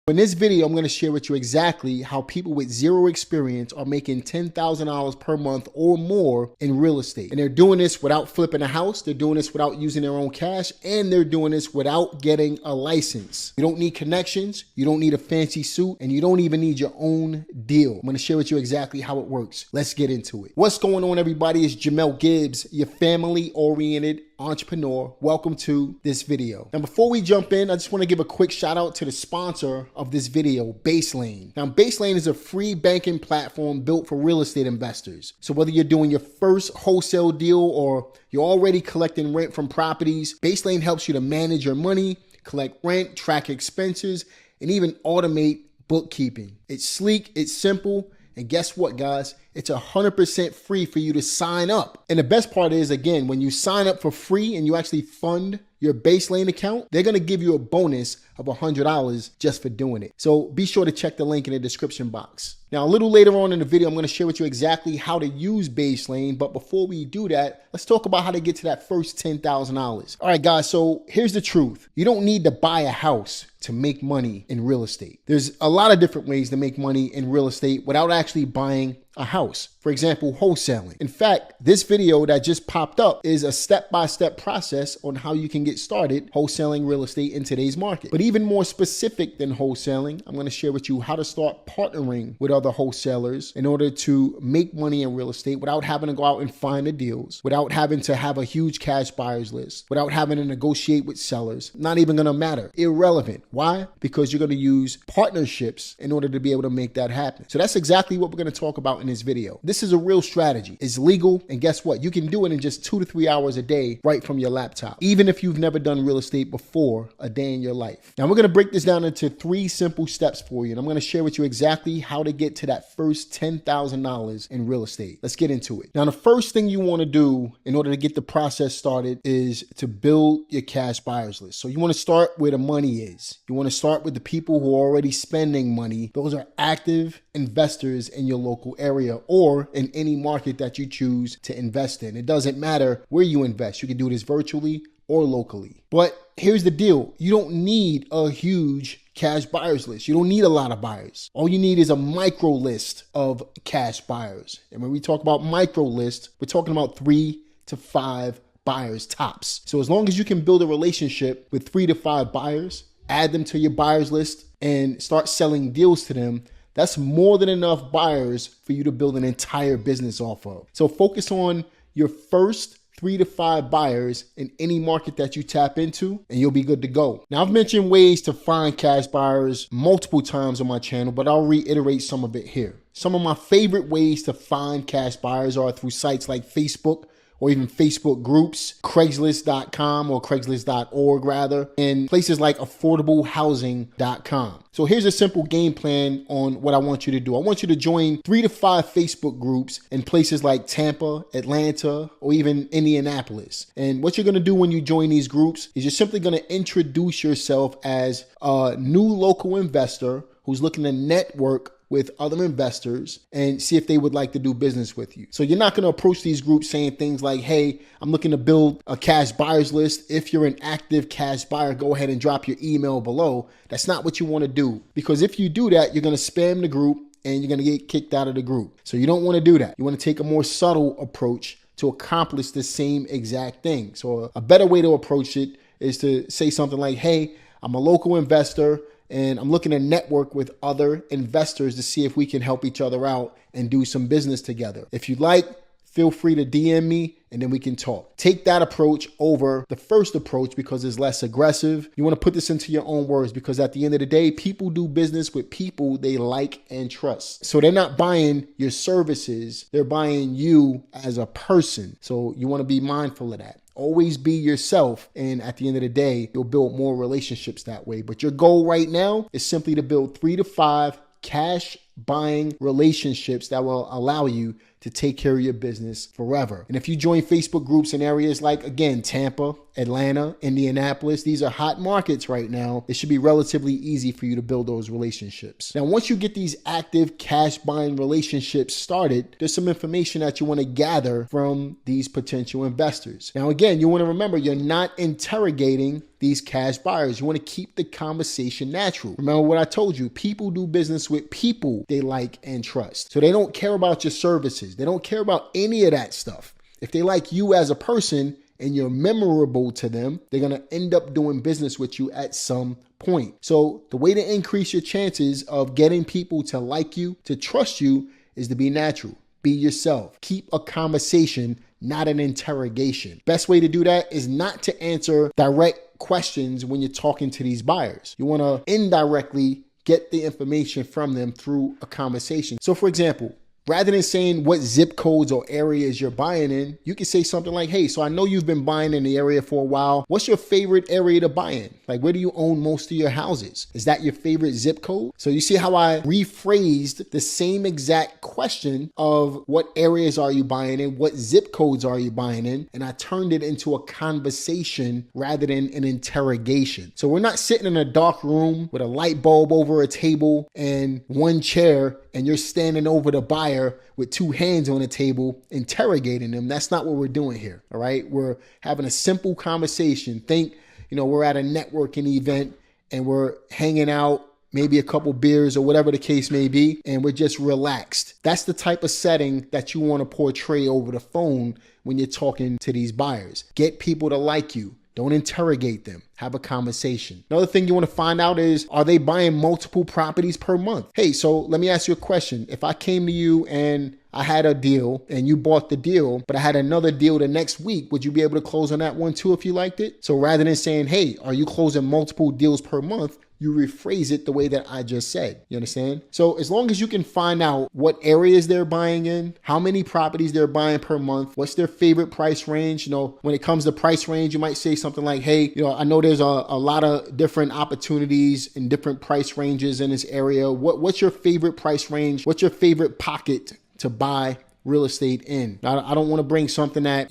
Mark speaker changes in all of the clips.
Speaker 1: In this video, I'm going to share with you exactly how people with zero experience are making $10,000 per month or more in real estate. And they're doing this without flipping a house. They're doing this without using their own cash, and they're doing this without getting a license. You don't need connections. You don't need a fancy suit, and you don't even need your own deal. I'm going to share with you exactly how it works. Let's get into it. What's going on, everybody? It's Jamel Gibbs, your family-oriented entrepreneur. Welcome to this video. Now, before we jump in, I just want to give a quick shout out to the sponsor of this video, Baselane. Now, Baselane is a free banking platform built for real estate investors. So whether you're doing your first wholesale deal or you're already collecting rent from properties, Baselane helps you to manage your money, collect rent, track expenses, and even automate bookkeeping. It's sleek, it's simple, and guess what, guys? It's 100% free for you to sign up. And the best part is, again, when you sign up for free and you actually fund your Baselane account, they're going to give you a bonus of $100 just for doing it. So be sure to check the link in the description box. Now, a little later on in the video, I'm going to share with you exactly how to use Baselane. But before we do that, let's talk about how to get to that first $10,000. All right, guys, so here's the truth. You don't need to buy a house to make money in real estate. There's a lot of different ways to make money in real estate without actually buying a house. For example, wholesaling. In fact, this video that just popped up is a step-by-step process on how you can get started wholesaling real estate in today's market. But even more specific than wholesaling, I'm going to share with you how to start partnering with other wholesalers in order to make money in real estate without having to go out and find the deals, without having to have a huge cash buyers list, without having to negotiate with sellers. Not even going to matter. Irrelevant. Why? Because you're going to use partnerships in order to be able to make that happen. So that's exactly what we're going to talk about in this video. This is a real strategy. It's legal, and guess what? You can do it in just 2 to 3 hours a day right from your laptop, even if you've never done real estate before a day in your life. Now, we're going to break this down into 3 simple steps for you, and I'm going to share with you exactly how to get to that first $10,000 in real estate. Let's get into it. Now, the first thing you want to do in order to get the process started is to build your cash buyers list. So you want to start where the money is. You want to start with the people who are already spending money. Those are active investors in your local area or in any market that you choose to invest in. It doesn't matter where you invest. You can do this virtually or locally. But here's the deal. You don't need a huge cash buyers list. You don't need a lot of buyers. All you need is a micro list of cash buyers. And when we talk about micro list, we're talking about 3 to 5 buyers tops. So as long as you can build a relationship with 3 to 5 buyers, add them to your buyers list and start selling deals to them, that's more than enough buyers for you to build an entire business off of. So focus on your first 3 to 5 buyers in any market that you tap into, and you'll be good to go. Now, I've mentioned ways to find cash buyers multiple times on my channel, but I'll reiterate some of it here. Some of my favorite ways to find cash buyers are through sites like Facebook, or even Facebook groups, Craigslist.com or Craigslist.org rather, and places like affordablehousing.com. So here's a simple game plan on what I want you to do. I want you to join 3 to 5 Facebook groups in places like Tampa, Atlanta, or even Indianapolis. And what you're gonna do when you join these groups is you're simply gonna introduce yourself as a new local investor who's looking to network with other investors and see if they would like to do business with you. So you're not going to approach these groups saying things like, hey, I'm looking to build a cash buyers list. If you're an active cash buyer, go ahead and drop your email below. That's not what you want to do, because if you do that, you're going to spam the group and you're going to get kicked out of the group. So you don't want to do that. You want to take a more subtle approach to accomplish the same exact thing. So a better way to approach it is to say something like, hey, I'm a local investor and I'm looking to network with other investors to see if we can help each other out and do some business together. If you'd like, feel free to DM me and then we can talk. Take that approach over the first approach because it's less aggressive. You want to put this into your own words, because at the end of the day, people do business with people they like and trust. So they're not buying your services, they're buying you as a person. So you want to be mindful of that. Always be yourself, and at the end of the day, you'll build more relationships that way. But your goal right now is simply to build 3 to 5 cash buying relationships that will allow you to take care of your business forever. And if you join Facebook groups in areas like, again, Tampa, Atlanta, Indianapolis, these are hot markets right now. It should be relatively easy for you to build those relationships. Now, once you get these active cash buying relationships started, there's some information that you want to gather from these potential investors. Now, again, you want to remember you're not interrogating these cash buyers. You want to keep the conversation natural. Remember what I told you, people do business with people they like and trust. So they don't care about your services. They don't care about any of that stuff. If they like you as a person and you're memorable to them, they're going to end up doing business with you at some point. So the way to increase your chances of getting people to like you, to trust you, is to be natural. Be yourself. Keep a conversation, not an interrogation. Best way to do that is not to answer direct questions when you're talking to these buyers. You want to indirectly get the information from them through a conversation. So for example, rather than saying what zip codes or areas you're buying in, you can say something like, hey, so I know you've been buying in the area for a while. What's your favorite area to buy in? Like, where do you own most of your houses? Is that your favorite zip code? So you see how I rephrased the same exact question of what areas are you buying in? What zip codes are you buying in? And I turned it into a conversation rather than an interrogation. So we're not sitting in a dark room with a light bulb over a table and one chair, and you're standing over the buyer with two hands on the table interrogating them. That's not what we're doing here. All right. We're having a simple conversation. Think, we're at a networking event and we're hanging out, maybe a couple beers or whatever the case may be, and we're just relaxed. That's the type of setting that you want to portray over the phone when you're talking to these buyers. Get people to like you. Don't interrogate them. Have a conversation. Another thing you want to find out is, are they buying multiple properties per month? Hey, so let me ask you a question. If I came to you and I had a deal and you bought the deal, but I had another deal the next week, would you be able to close on that one too if you liked it? So rather than saying, hey, are you closing multiple deals per month? You rephrase it the way that I just said. You understand? So as long as you can find out what areas they're buying in, how many properties they're buying per month, what's their favorite price range. When it comes to price range, you might say something like, hey, I know there's a lot of different opportunities and different price ranges in this area. What's your favorite price range? What's your favorite pocket to buy real estate in? I don't want to bring something that,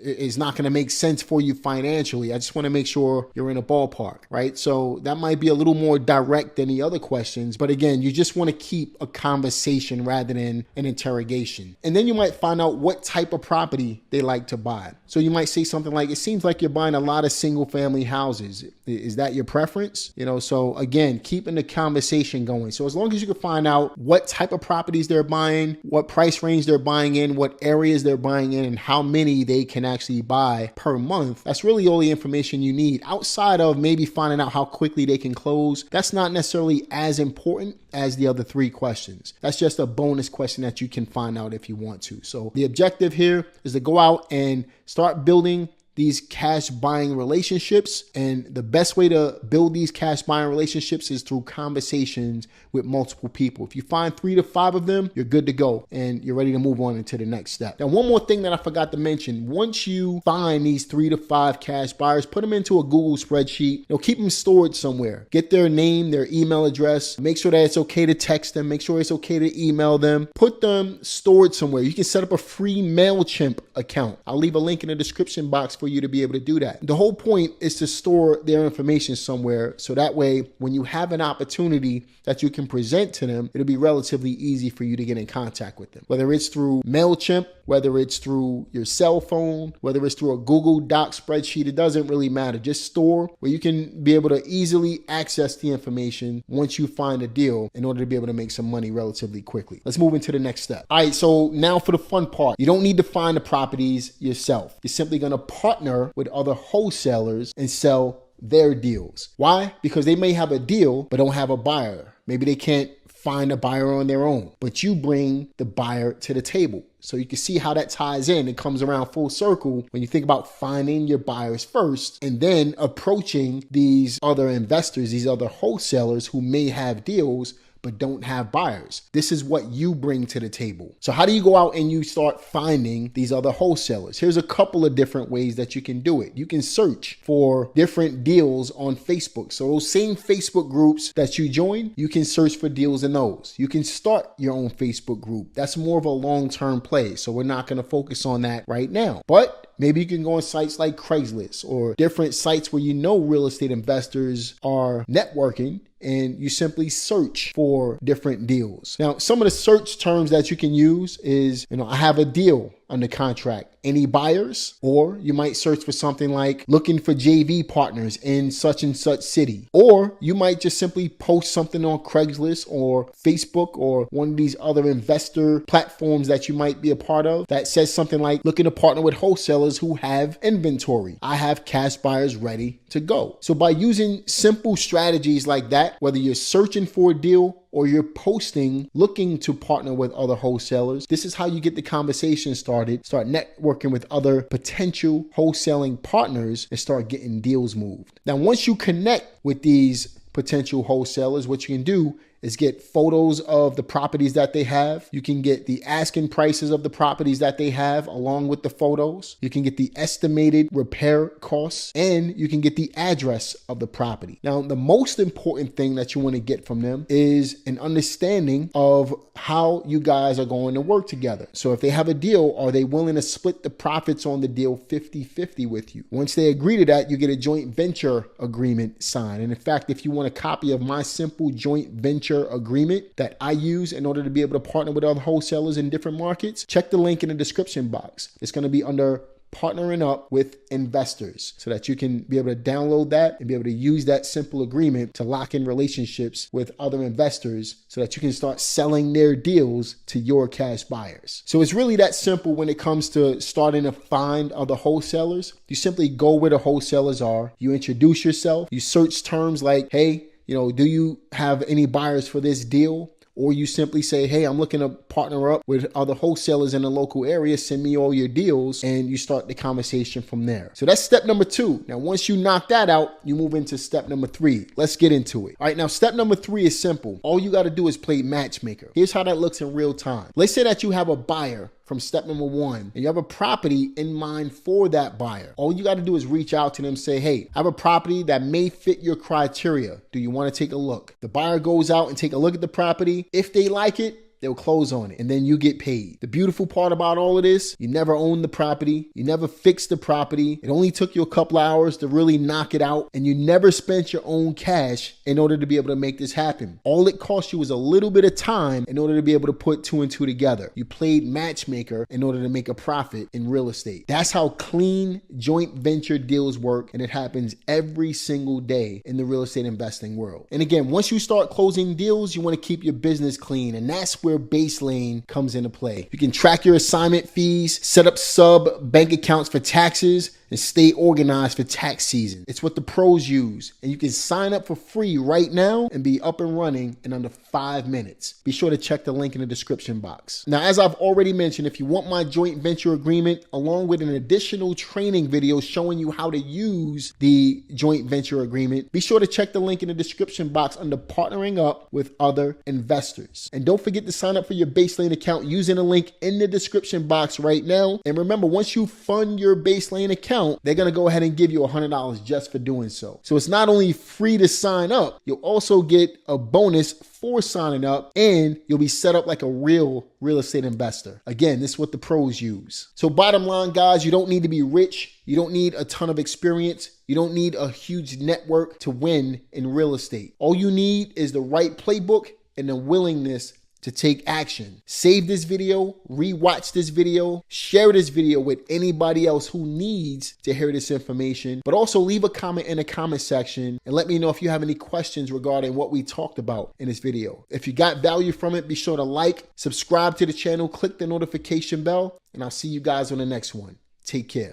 Speaker 1: is not going to make sense for you financially. I just want to make sure you're in a ballpark, right? So that might be a little more direct than the other questions. But again, you just want to keep a conversation rather than an interrogation. And then you might find out what type of property they like to buy. So you might say something like, it seems like you're buying a lot of single family houses. Is that your preference? So again, keeping the conversation going. So as long as you can find out what type of properties they're buying, what price range they're buying in, what areas they're buying in, and how many they can actually buy per month, that's really all the information you need. Outside of maybe finding out how quickly they can close, that's not necessarily as important as the other three questions. That's just a bonus question that you can find out if you want to. So the objective here is to go out and start building these cash buying relationships. And the best way to build these cash buying relationships is through conversations with multiple people. If you find 3 to 5 of them, you're good to go and you're ready to move on into the next step. Now, one more thing that I forgot to mention, once you find these 3 to 5 cash buyers, put them into a Google spreadsheet, keep them stored somewhere. Get their name, their email address, make sure that it's okay to text them, make sure it's okay to email them, put them stored somewhere. You can set up a free MailChimp account. I'll leave a link in the description box for you to be able to do that. The whole point is to store their information somewhere, so that way when you have an opportunity that you can present to them, it'll be relatively easy for you to get in contact with them. Whether it's through MailChimp, whether it's through your cell phone, whether it's through a Google Doc spreadsheet, it doesn't really matter. Just store where you can be able to easily access the information once you find a deal in order to be able to make some money relatively quickly. Let's move into the next step. All right, so now for the fun part. You don't need to find the properties yourself. You're simply going to partner with other wholesalers and sell their deals. Why? Because they may have a deal but don't have a buyer. Maybe they can't find a buyer on their own, but you bring the buyer to the table. So you can see how that ties in. It comes around full circle when you think about finding your buyers first and then approaching these other investors, these other wholesalers who may have deals but don't have buyers. This is what you bring to the table. So how do you go out and you start finding these other wholesalers? Here's a couple of different ways that you can do it. You can search for different deals on Facebook. So those same Facebook groups that you join, you can search for deals in those. You can start your own Facebook group. That's more of a long-term play. So we're not going to focus on that right now. But maybe you can go on sites like Craigslist or different sites where real estate investors are networking, and you simply search for different deals. Now, some of the search terms that you can use is, I have a deal under contract. Any buyers? Or you might search for something like looking for JV partners in such and such city. Or you might just simply post something on Craigslist or Facebook or one of these other investor platforms that you might be a part of that says something like looking to partner with wholesalers who have inventory. I have cash buyers ready to go. So by using simple strategies like that, whether you're searching for a deal or you're posting looking to partner with other wholesalers, this is how you get the conversation started, start networking with other potential wholesaling partners, and start getting deals moved. Now, once you connect with these potential wholesalers, what you can do is get photos of the properties that they have. You can get the asking prices of the properties that they have along with the photos. You can get the estimated repair costs, and you can get the address of the property. Now, the most important thing that you want to get from them is an understanding of how you guys are going to work together. So if they have a deal, are they willing to split the profits on the deal 50-50 with you? Once they agree to that, you get a joint venture agreement signed. And in fact, if you want a copy of my simple joint venture agreement that I use in order to be able to partner with other wholesalers in different markets, check the link in the description box. It's going to be under partnering up with investors so that you can be able to download that and be able to use that simple agreement to lock in relationships with other investors so that you can start selling their deals to your cash buyers. So it's really that simple when it comes to starting to find other wholesalers. You simply go where the wholesalers are, you introduce yourself, you search terms like, hey, do you have any buyers for this deal? Or you simply say, hey, I'm looking to partner up with other wholesalers in the local area. Send me all your deals. And you start the conversation from there. So that's step number 2. Now, once you knock that out, you move into step number 3. Let's get into it. All right, now step number 3 is simple. All you got to do is play matchmaker. Here's how that looks in real time. Let's say that you have a buyer from step number 1, and you have a property in mind for that buyer. All you got to do is reach out to them, say, hey, I have a property that may fit your criteria. Do you want to take a look? The buyer goes out and take a look at the property. If they like it, they'll close on it, and then you get paid. The beautiful part about all of this, you never own the property. You never fixed the property. It only took you a couple hours to really knock it out, and you never spent your own cash in order to be able to make this happen. All it cost you was a little bit of time in order to be able to put 2 and 2 together. You played matchmaker in order to make a profit in real estate. That's how clean joint venture deals work, and it happens every single day in the real estate investing world. And again, once you start closing deals, you want to keep your business clean, and that's where Baselane comes into play. You can track your assignment fees, set up sub bank accounts for taxes, and stay organized for tax season. It's what the pros use, and you can sign up for free right now and be up and running in under 5 minutes. Be sure to check the link in the description box. Now, as I've already mentioned, if you want my joint venture agreement along with an additional training video showing you how to use the joint venture agreement, be sure to check the link in the description box under partnering up with other investors. And don't forget to sign up for your Baselane account using the link in the description box right now. And remember, once you fund your Baselane account, they're going to go ahead and give you $100 just for doing so. So it's not only free to sign up, you'll also get a bonus for signing up, and you'll be set up like a real estate investor. Again, this is what the pros use. So bottom line, guys, you don't need to be rich. You don't need a ton of experience. You don't need a huge network to win in real estate. All you need is the right playbook and the willingness to take action. Save this video, rewatch this video, share this video with anybody else who needs to hear this information, but also leave a comment in the comment section and let me know if you have any questions regarding what we talked about in this video. If you got value from it, be sure to like, subscribe to the channel, click the notification bell, and I'll see you guys on the next one. Take care.